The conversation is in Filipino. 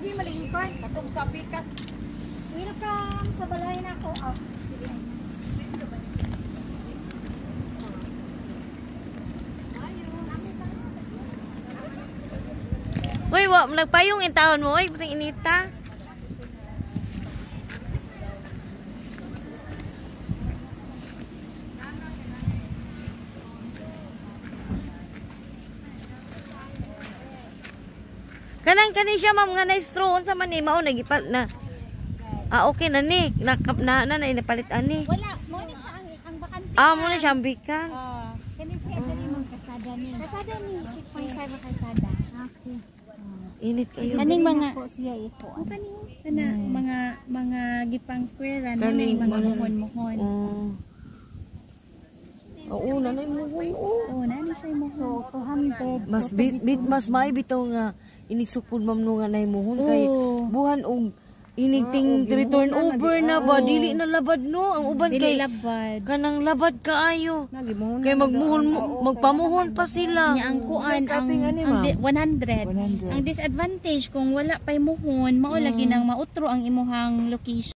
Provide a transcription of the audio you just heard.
Pwede malingkon. Katong sa pikas. Welcome sa balay na ako. Oh, sige. Uy, nagpayong yung taon mo. Uy, puting inita. Kanang siya ma'am nga na-straw sa manima o nagipal na. Ah, okay na ni. Napalit ani. Wala, mo ni siya ang bakante. Ah, mo na siya ambikan. Kani siya dali mong kasada ni. Kasada ni 6.5 na kasada. Okay. Init kayo. Kaning mga ko siya ito. Kaning kana mga gipang square na mga muhon-muhon. Oo, nanay mo. Oo, nani siya mo. So 200. Mas may bitaw nga inigsupod ma'am no nga nay mohon kay buhan og inigting return over na ba dili na labad no ang uban kay labad. Kanang labad kaayo. Kay magpamuhon pa sila. Nya ang kuan ang 100. Ang disadvantage kung wala pay muhon mao lagi nang mautro ang imuhang location.